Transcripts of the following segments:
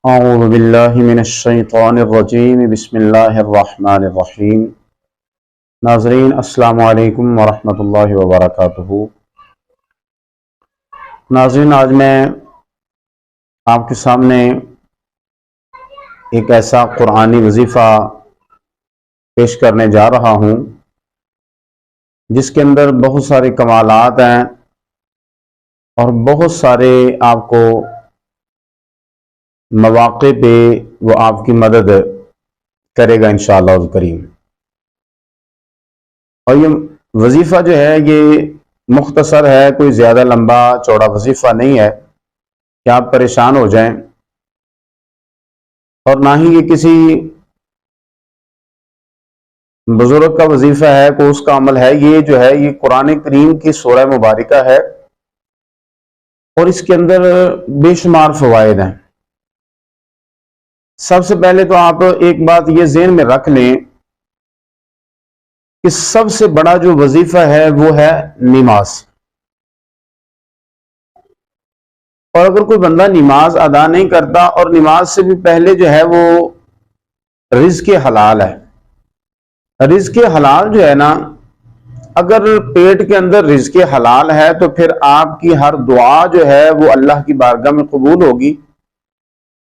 औज़ु बिल्लाहि मिनश्शैतानिर्रजीम बिस्मिल्लाहिर्रहमानिर्रहीम। नाज़रीन अस्सलामु अलैकुम वरहमतुल्लाहि वबरकातुहू। नाज़रीन, आज मैं आपके सामने एक ऐसा कुरानी वजीफ़ा पेश करने जा रहा हूँ जिसके अंदर बहुत सारे कमालात हैं और बहुत सारे आपको मौक़े पे वो आपकी मदद करेगा इंशाअल्लाह करीम। और ये वजीफ़ा जो है ये मुख्तसर है, कोई ज़्यादा लंबा चौड़ा वजीफ़ा नहीं है कि आप परेशान हो जाएं, और ना ही ये किसी बुजुर्ग का वजीफ़ा है, कोई उसका अमल है। ये जो है ये कुरान करीम की सूरह मुबारका है और इसके अंदर बेशुमार फ़वाइद हैं। सबसे पहले तो आप एक बात ये ज़हन में रख लें कि सबसे बड़ा जो वजीफ़ा है वो है नमाज। और अगर कोई बंदा नमाज अदा नहीं करता, और नमाज से भी पहले जो है वो रिज़्क़ हलाल है। रिज़्क़ हलाल जो है ना, अगर पेट के अंदर रिज़्क़ हलाल है तो फिर आपकी हर दुआ जो है वो अल्लाह की बारगाह में कबूल होगी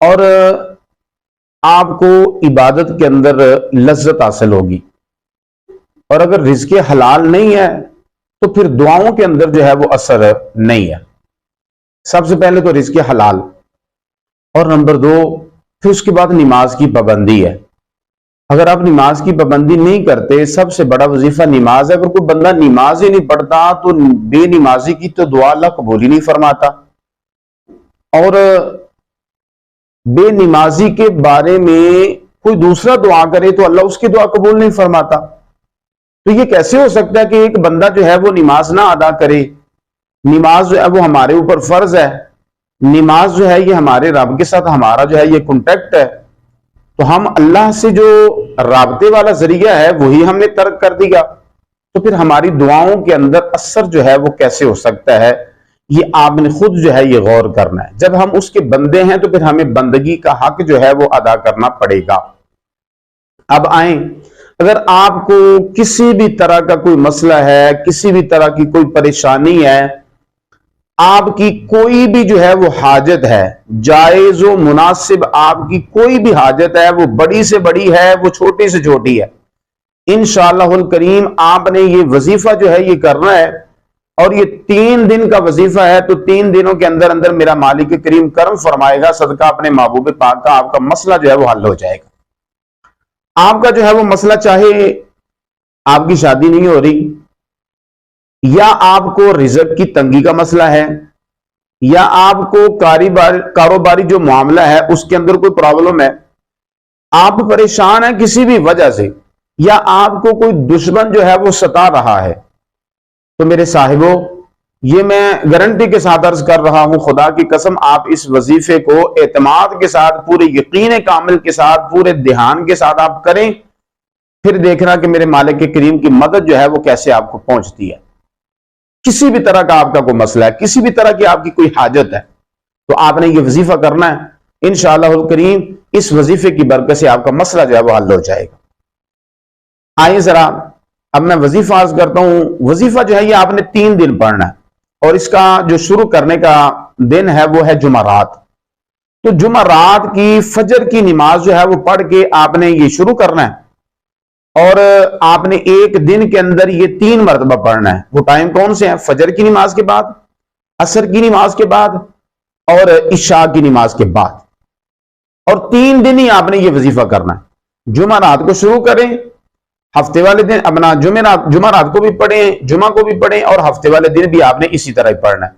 और आपको इबादत के अंदर लज्जत हासिल होगी। और अगर रिज़्क़ हलाल नहीं है तो फिर दुआओं के अंदर जो है वो असर नहीं है। सबसे पहले तो रिज़्क़ हलाल, और नंबर दो फिर उसके बाद नमाज की पाबंदी है। अगर आप नमाज की पाबंदी नहीं करते, सबसे बड़ा वजीफा नमाज है। अगर कोई बंदा नमाज ही नहीं पढ़ता तो बेनमाजी की तो दुआ अल्लाह कबूल ही नहीं फरमाता, और बेनमाजी के बारे में कोई दूसरा दुआ करे तो अल्लाह उसकी दुआ कबूल नहीं फरमाता। तो ये कैसे हो सकता है कि एक बंदा जो है वो नमाज ना अदा करे? नमाज जो है वो हमारे ऊपर फर्ज है। नमाज जो है ये हमारे रब के साथ हमारा जो है ये कॉन्टेक्ट है। तो हम अल्लाह से जो राबते वाला जरिया है वही हमने तर्क कर दिया, तो फिर हमारी दुआओं के अंदर असर जो है वो कैसे हो सकता है? ये आपने खुद जो है ये गौर करना है। जब हम उसके बंदे हैं तो फिर हमें बंदगी का हक जो है वो अदा करना पड़ेगा। अब आए, अगर आपको किसी भी तरह का कोई मसला है, किसी भी तरह की कोई परेशानी है, आपकी कोई भी जो है वो हाजत है, जायज व मुनासिब आपकी कोई भी हाजत है, वो बड़ी से बड़ी है, वो छोटी से छोटी है, इंशाअल्लाहुल करीम आपने ये वजीफा जो है ये करना है। और ये 3 दिन का वजीफा है, तो 3 दिनों के अंदर अंदर मेरा मालिक करीम करम फरमाएगा, सदका अपने महबूब पाक का, आपका मसला जो है वो हल हो जाएगा। आपका जो है वो मसला, चाहे आपकी शादी नहीं हो रही, या आपको रिज़्क़ की तंगी का मसला है, या आपको कारोबारी जो मामला है उसके अंदर कोई प्रॉब्लम है, आप परेशान हैं किसी भी वजह से, या आपको कोई दुश्मन जो है वो सता रहा है, तो मेरे साहिबों, ये मैं गारंटी के साथ अर्ज कर रहा हूं, खुदा की कसम, आप इस वजीफे को एतमाद के साथ, पूरे यकीन कामिल के साथ, पूरे ध्यान के साथ आप करें। फिर देखना कि मेरे मालिक के करीम की मदद जो है वो कैसे आपको पहुंचती है। किसी भी तरह का आपका कोई मसला है, किसी भी तरह की आपकी कोई हाजत है, तो आपने ये वजीफा करना है। इंशाअल्लाह करीम इस वजीफे की बरकत से आपका मसला जो है वो हल हो जाएगा। आइए जरा अब मैं वजीफा अर्ज करता हूं। वजीफा जो है ये आपने 3 दिन पढ़ना है, और इसका जो शुरू करने का दिन है वो है जुमारात। तो जुमारात की फजर की नमाज जो है वो पढ़ के आपने ये शुरू करना है, और आपने एक दिन के अंदर ये 3 मरतबा पढ़ना है। वो टाइम कौन से हैं? फजर की नमाज के बाद, असर की नमाज के बाद, और इशा की नमाज के बाद। और 3 दिन ही आपने ये वजीफा करना है। जुमारात को शुरू करें, हफ्ते वाले दिन अपना जुमारात को भी पढ़ें, जुमा को भी पढ़ें, और हफ्ते वाले दिन भी आपने इसी तरह ही पढ़ना है।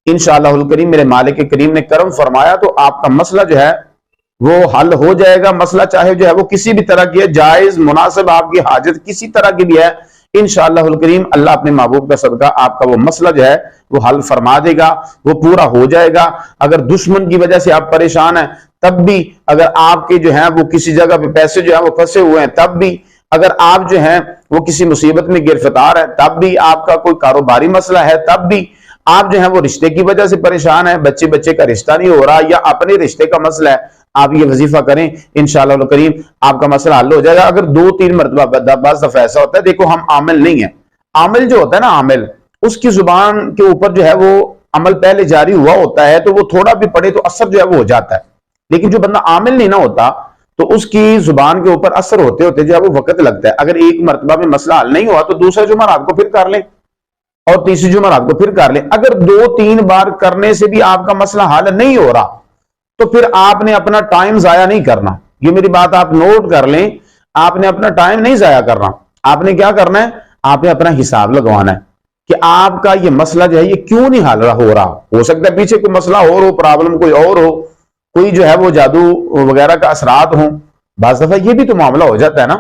इंशाअल्लाह करीम मेरे मालिक करीम ने करम फरमाया तो आपका मसला जो है वो हल हो जाएगा। मसला चाहे जो है वो किसी भी तरह की है, जायज मुनासिब आपकी हाजत किसी तरह की भी है, इंशाअल्लाह करीम अल्लाह अपने महबूब का सदका आपका वो मसला जो है वो हल फरमा देगा, वो पूरा हो जाएगा। अगर दुश्मन की वजह से आप परेशान हैं तब भी, अगर आपके जो है वो किसी जगह पे पैसे जो है वो फंसे हुए हैं तब भी, अगर आप जो है वो किसी मुसीबत में गिरफ्तार है तब भी, आपका कोई कारोबारी मसला है तब भी, आप जो है वो रिश्ते की वजह से परेशान है, बच्चे का रिश्ता नहीं हो रहा, या अपने रिश्ते का मसला है, आप ये वजीफा करें, इंशाअल्लाह करीम आपका मसला हल हो जाएगा। अगर 2-3 मरतबा, बाज़ दफा ऐसा होता है, देखो हम आमिल नहीं है, आमिल जो होता है ना आमिल, उसकी जुबान के ऊपर जो है वो अमल पहले जारी हुआ होता है, तो वो थोड़ा भी पढ़े तो असर जो है वो हो जाता है। लेकिन जो बंदा आमिल नहीं ना होता, तो उसकी जुबान के ऊपर असर होते होते जो है वो वक्त लगता है। अगर एक मरतबा में मसला हल नहीं हुआ तो दूसरा जुमेरात को फिर कर लें और तीसरी जुमेरात को फिर कर लें। अगर 2-3 बार करने से भी आपका मसला हल नहीं हो रहा, तो फिर आपने अपना टाइम जाया नहीं करना। ये मेरी बात आप नोट कर लें, आपने अपना टाइम नहीं जाया करना। आपने क्या करना है, आपने अपना हिसाब लगवाना है कि आपका ये मसला जो है ये क्यों नहीं हल हो रहा। हो सकता है पीछे कोई मसला और हो, प्रॉब्लम कोई और हो, कोई जो है वो जादू वगैरह का असरात हो। बाज़ दफा ये भी तो मामला हो जाता है ना,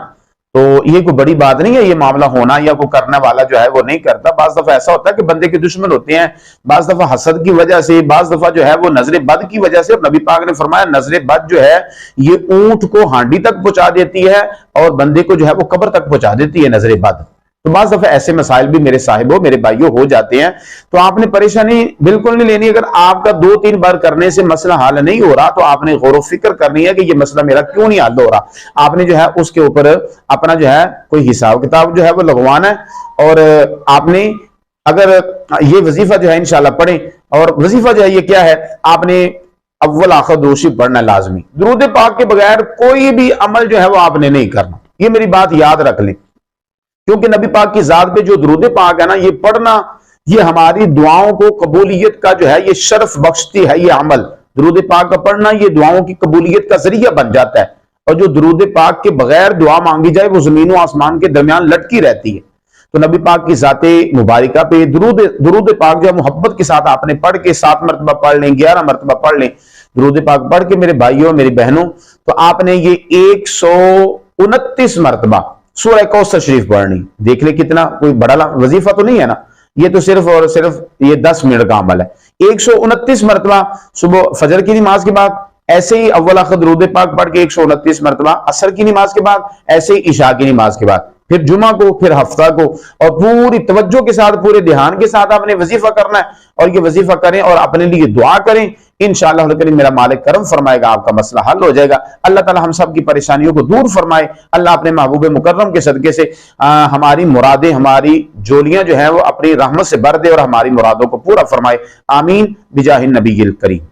तो ये कोई बड़ी बात नहीं है ये मामला होना, या कोई करने वाला जो है वो नहीं करता। बाज़ दफा ऐसा होता है कि बंदे के दुश्मन होते हैं, बाज़ दफा हसद की वजह से, बाज़ दफा जो है वो नजर बद की वजह से। नबी पाक ने फरमाया नजर बद जो है ये ऊंट को हांडी तक पहुंचा देती है और बंदे को जो है वो कब्र तक पहुंचा देती है नजर बद। तो बाज़ दफा ऐसे मसाइल भी मेरे साहिबों, मेरे भाइयों हो जाते हैं, तो आपने परेशानी बिल्कुल नहीं लेनी। अगर आपका 2-3 बार करने से मसला हल नहीं हो रहा, तो आपने गौर व फिक्र करनी है कि ये मसला मेरा क्यों नहीं हल हो रहा। आपने जो है उसके ऊपर अपना जो है कोई हिसाब किताब जो है वो लगवाना है। और आपने अगर ये वजीफा जो है इंशाल्लाह पढ़े, और वजीफा जो है ये क्या है, आपने अव्वल आखिर दोषी पढ़ना लाजमी। दुरूद पाक के बगैर कोई भी अमल जो है वो आपने नहीं करना, ये मेरी बात याद रख लें। क्योंकि नबी पाक की जात पे जो दुरूद पाक है ना, ये पढ़ना, ये हमारी दुआओं को कबूलियत का जो है ये शर्फ बख्शती है। ये अमल दुरूद पाक का पढ़ना ये दुआओं की कबूलियत का जरिया बन जाता है। और जो दुरूद पाक के बगैर दुआ मांगी जाए वो जमीन और आसमान के दरमियान लटकी रहती है। तो नबी पाक की जाते मुबारिका पे दुरूद पाक जो है मोहब्बत के साथ आपने पढ़ के 7 मरतबा पढ़ लें, 11 मरतबा पढ़ लें दुरूद पाक पढ़ के मेरे भाइयों मेरी बहनों, तो आपने ये 129 मरतबा सूरह कौसर शरीफ पढ़नी। देख ले कितना कोई बड़ा वजीफा तो नहीं है ना, ये तो सिर्फ और सिर्फ ये 10 मिनट का अमल है। 129 मरतबा सुबह फजर की नमाज के बाद, ऐसे ही अव्वल आखिर दुरूद पाक पढ़ के 129 मरतबा असर की नमाज के बाद, ऐसे ही इशा की नमाज के बाद, फिर जुमा को, फिर हफ्ता को, और पूरी तवज्जो के साथ पूरे ध्यान के साथ आपने वजीफा करना है। और ये वजीफा करें और अपने लिए दुआ करें, इंशाअल्लाह करीम मेरा मालिक करम फरमाएगा, आपका मसला हल हो जाएगा। अल्लाह ताला हम सब की परेशानियों को दूर फरमाए। अल्लाह अपने महबूब मुकर्रम के सदके से हमारी मुरादें, हमारी जोलियां जो है वो अपनी रहमत से भर दे और हमारी मुरादों को पूरा फरमाए। आमीन बिजाहिन नबील करीम।